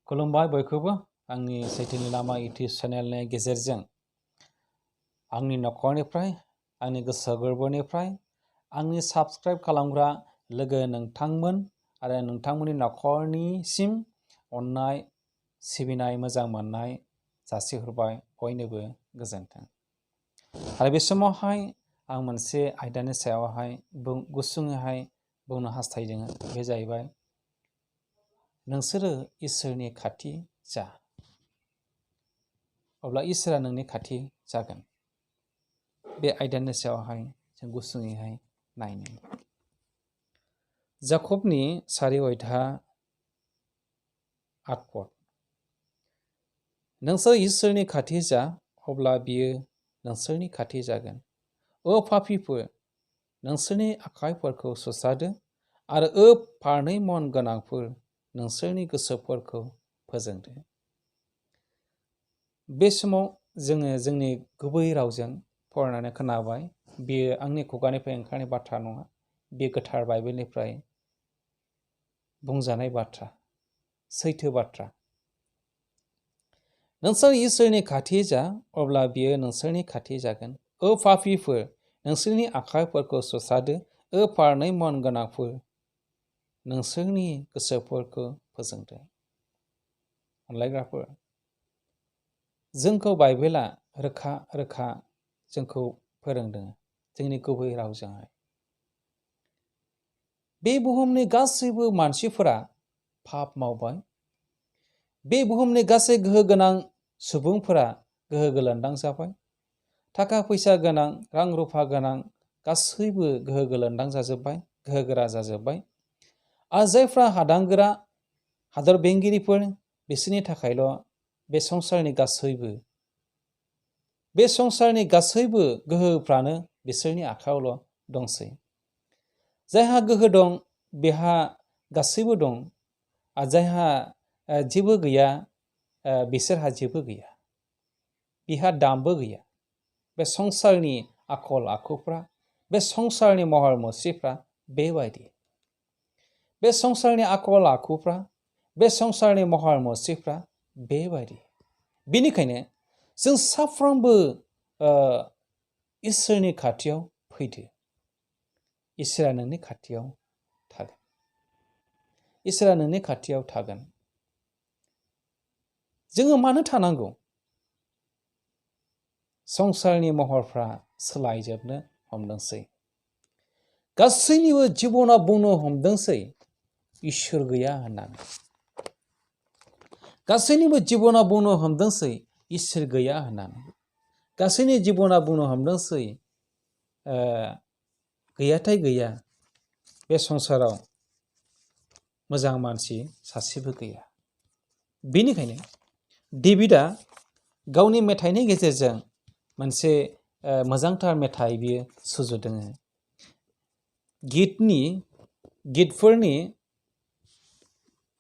खुलुमबाय बयखौबो आंनि सैथोनि लामा इउटिउब चेनेलनि गेजेरजों आंनि नखरनिफ्राय आंनि गोसो गोरबोनिफ्राय आंनि साबस्क्राइब खालामग्रा लोगो नोंथांमोन आरो नोंथांमोननि नखरनिसिम अननाय सिबिनाय मोजां मोननाय जासिहरबाय बयनोबो गोजोन्थों। आरो बे समावहाय आं मोनसे आयदानि सायावहाय गुसुङैहाय बुंनो हास्थायदों। बे जाहैबाय नोंसोरो इसोरनि खाथि जा अब्ला इसोरा नोंनि खाथि जागोन। बे आयदानि सायावहाय जों गुसुङैहाय नायनो। जाकबनि 4 अध्याय 8 पद। नोंसोर इसोरनि खाथि जा अब्ला बियो नोंसोरनि खाथि जागोन। ओ पापीफोर, नोंसोरनि आखाइफोरखौ सुसादो आरो फारनै मन गोनांफोर नोंसोरनि गोसोफोरखौ फोजोंदो। बे समाव जोङो जोंनि गुबै रावजों फरायनानै खोनाबाय। बेयो आंनि खुगानिफ्राय ओंखारनाय बाथ्रा नङा, बे गोथार बाइबेलनिफ्राय बुंजानाय बाथ्रा, सैथो बाथ्रा। नोंसोर इसोरनि खाथि जा अब्ला बियो नोंसोरनि खाथि जागोन। ओ पापीफोर, नोंसोरनि आखाइफोरखौ सुसादो, फारनै मन गोनांफोर नोंसोरनि गोसोफोरखौ फोजोंदो। अनलायग्राफोर, जोंखौ बाइबेला रोखा रोखा जोंखौ फोरोंदों जोंनि गुबै रावजोंहाय। बे बुहुमनि गासैबो मानसिफोरा पाप मावबाय। बे बुहुमनि गासै गोहो गोनां सुबुंफोरा गोहो गोलोन्दां जाबाय। थाखा फैसा गोनां, रां रुफा गोनां गासैबो गोहो गोलोन्दां जाजोब्बाय, गोहो गोरा जाजोब्बाय। आरो जायफ्रा हादांगोरा हादर बेंगिरिफोर बिसोरनि थाखायल' बे संसारनि गासैबो गोहोफ्रानो बिसोरनि आखायावल' दंसै। जायहा गोहो दं बेहा गासैबो दं, आरो जायहा जेबो गैया बिसोरहा जेबो गैया। बिहा दामबो गैया। बे संसारनि आखल आखुफ्रा, बे संसारनि महर मुस्रिफ्रा बेबायदि। बे संसारनि आखल आखुफ्रा, बे संसारनि महर मुस्रिफ्रा बेबायदि। बेनिखायनो जों साफ्रोमबो इसोरनि खाथियाव फैदो। इसोरा नोंनि खाथियाव थागोन। इसोरा नोंनि खाथियाव थागोन। जोङो मानो थानांगौ? संसारनि महरफ्रा सोलायजोबनो हमदोंसै। गासैनिबो जिबनाव बुंनो हमदोंसै इसोर गैया होननानै। गासैनिबो जिबनाव बुंनो हमदोंसै इसोर गैया होननानै। गासैनि जिबनाव बुंनो हमदोंसै गैयाथाय गैया, बे संसाराव मोजां मानसि सासेबो गैया। बेनिखायनो डेभिडआ गावनि मेथाइनि गेजेरजों मोनसे मोजांथार मेथाइ बियो सुजुदों। गितफोरनि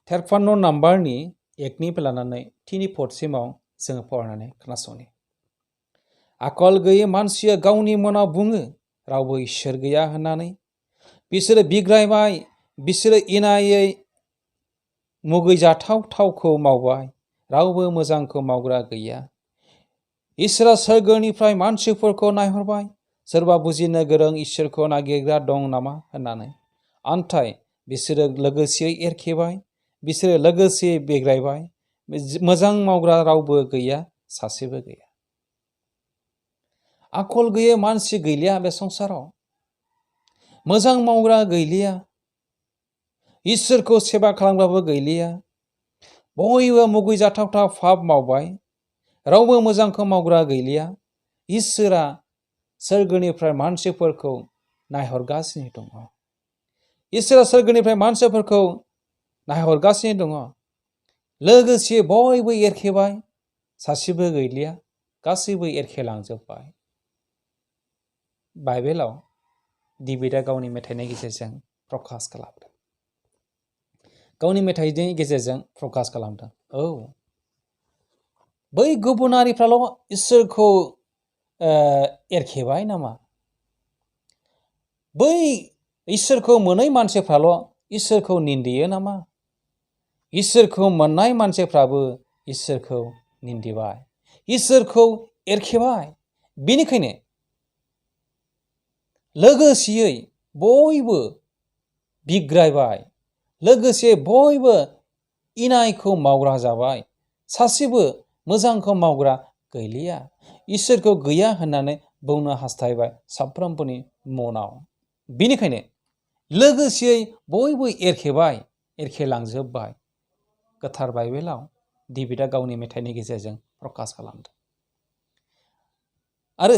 53 नाम्बारनि 1निफ्राय लानानै 3 पदसिमाव जोङो फरायनानै खोनासंनि। आखल गैयै मानसिया गावनि मनाव बुङो रावबो इसोर गैया होननानै। बिसोरो बिग्रायबाय, बिसोरो इनायै मुगैजाथाव थावखौ मावबाय, रावबो मोजांखौ मावग्रा गैया। इसोरा सोरगोनिफ्राय मानसिफोरखौ नायहरबाय, सोरबा बुजिनो गोरों इसोरखौ नागिरग्रा दं नामा होननानै। आन्थाय बिसोरो लोगोसेयै एरखेबाय, बिसोरो लोगोसेयै बिग्रायबाय, मोजां मावग्रा रावबो गैया, सासेबो गैया। आखल गैयै मानसि गैलिया बे संसाराव। मोजां मावग्रा गैलिया। इसोरखौ सेबा खालामग्राबो गैलिया। बयबो मुगैजाथावथाव पाप मावबाय, रावबो मोजांखौ मावग्रा गैलिया। इसोरा सोरगोनिफ्राय मानसिफोरखौ नायहरगासिनो दङ। इसोरा सोरगोनिफ्राय मानसिफोरखौ नायहरगासिनो दङ। लोगोसे बयबो एरखेबाय, सासेबो गैलिया, गासैबो एरखेलांजोब्बाय। बाइबेलाव डेभिडआ गावनि मेथाइनि गेजेरजों प्रकास खालामदों। गावनि मेथाइनि गेजेरजों प्रकास खालामदों। औ, बै गुबुनारिफ्राल' इसोरखौ एरखेबाय नामा? बै इसोरखौ मोनै मानसिफ्राल' इसोरखौ निन्दियो नामा? इसोरखौ मोननाय मानसिफ्राबो इसोरखौ निन्दिबाय, इसोरखौ एरखेबाय। बेनिखायनो लोगोसेयै बयबो बिग्रायबाय, लोगोसे बयबो इनायखौ मावग्रा जाबाय। सासेबो मोजांखौ मावग्रा गैलिया। इसोरखौ गैया होननानै बुंनो हास्थायबाय साफ्रोमबोनि मनाव। बेनिखायनो लोगोसेयै बयबो एरखेबाय, एरखेलांजोब्बाय। गोथार बाइबेलाव डेभिडआ गावनि मेथाइनि गेजेरजों प्रकाश खालामदों। आरो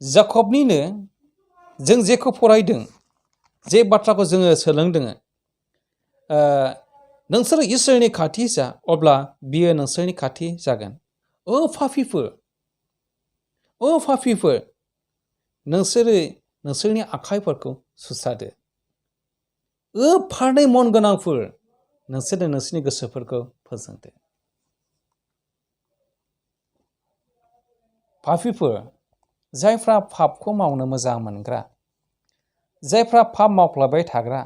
जाकबनिनो जों जेखौ फरायदों, जे बाथ्राखौ जोङो सोलोंदों, नोंसोर इसोरनि खाथि जा, अब्ला बियो नोंसोरनि खाथि जागोन। ओ पापिफोर, नोंसोरो नोंसोरनि आखाइफोरखौ सुस्रादो। फारनै मन गोनांफोर, नोंसोरो नोंसोरनि गोसोफोरखौ फोजोंदो। पापिफोर, जायफ्रा पापखौ मावनो मोजां मोनग्रा, जायफ्रा पाप मावफ्लाबाय थाग्रा,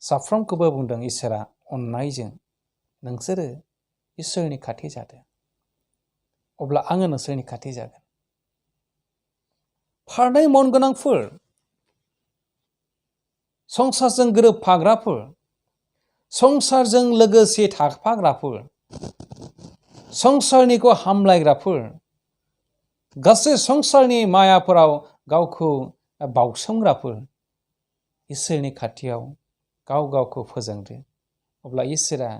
साफ्रोमखौबो बुंदों इसोरा अननायजों नोंसोरो इसोरनि खाथि जादो, अब्ला आङो नोंसोरनि खाथि जागोन। फारनै मन गोनांफोर, संसारजों गोरोबफाग्राफोर, संसारजों लोगोसे थाफाग्राफोर, संसारनिखौ हामलायग्राफोर, गासै संसारनि मायाफोराव गावखौ बाउसोमग्राफोर, इसोरनि खाथियाव गाव गावखौ फोजोंदो, अब्ला इसोरा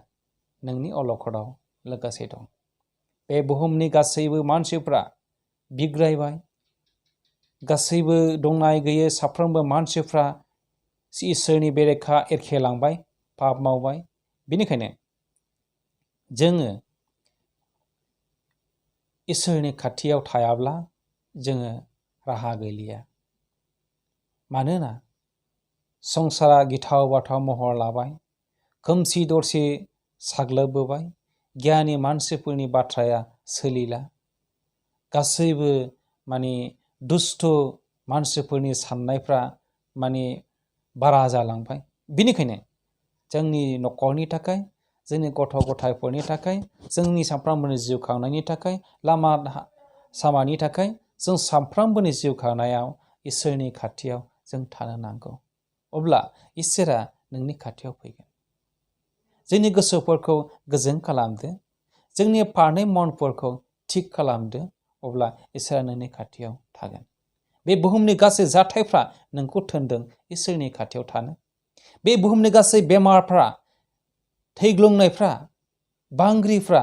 नोंनि अलखदाव लोगोसे दं। बे बुहुमनि गासैबो मानसिफ्रा बिग्रायबाय, गासैबो दंनाय गैयै साफ्रोमबो मानसिफ्रा इसोरनि बेरेखा एरखेलांबाय, पाप मावबाय। बेनिखायनो जोङो इसोरनि खाथियाव थायाब्ला जोङो राहा गैलिया। मानोना संसारा गिथाव बाथाव महर लाबाय, खोमसि दरसे साग्लोबबोबाय, गियानि मानसिफोरनि बाथ्राया सोलिला, गासैबो दुष्ट मानसिफोरनि साननायफ्रा बारा जालांबाय। बेनिखायनो जोंनि न'खरनि थाखाय, जोंनि गथ' गथायफोरनि थाखाय, जोंनि सानफ्रोमबोनि जिउ खांनायनि थाखाय, लामा सामानि थाखाय, जों सानफ्रोमबोनि जिउ खांनायाव इसोरनि खाथियाव जों थानो नांगौ। अब्ला इसोरा नोंनि खाथियाव फैगोन। जोंनि गोसोफोरखौ गोजोन खालामदो, जोंनि फारनै मनफोरखौ थिग खालामदो, अब्ला इसोरा नोंनि खाथियाव थागोन। बे बुहुमनि गासै जाथायफ्रा नोंखौ थोनदों इसोरनि खाथियाव थानो। बे बुहुमनि गासै बेमारफ्रा, थैग्लुंनायफ्रा, बांग्रिफ्रा,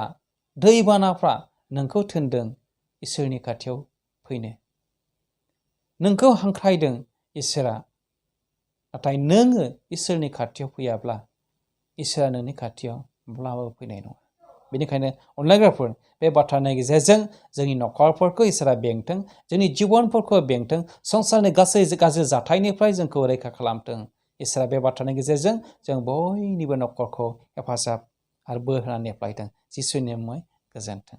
दैबानाफ्रा नोंखौ थोनदों इसोरनि खाथियाव फैनो। नोंखौ हांख्रायदों इसोरा, नाथाय नोङो इसोरनि खाथियाव फैयाब्ला इसोरा नोंनि खाथियाव माब्लाबाबो फैनाय नङा। बेनिखायनो अनलायग्राफोर, बे बाथ्रानि गेजेरजों जोंनि न'खरफोरखौ इसोरा बेंथों, जोंनि जिबनफोरखौ बेंथों, संसारनि गासै गाज्रि जाथायनिफ्राय जोंखौ रैखा खालामथों। इसोरा बे बाथ्रानि गेजेरजों जों बयनिबो न'खरखौ हेफाजाब आरो बोर होनानै नेफ्लायथों। जिसुनि मुङै गोजोन्थों।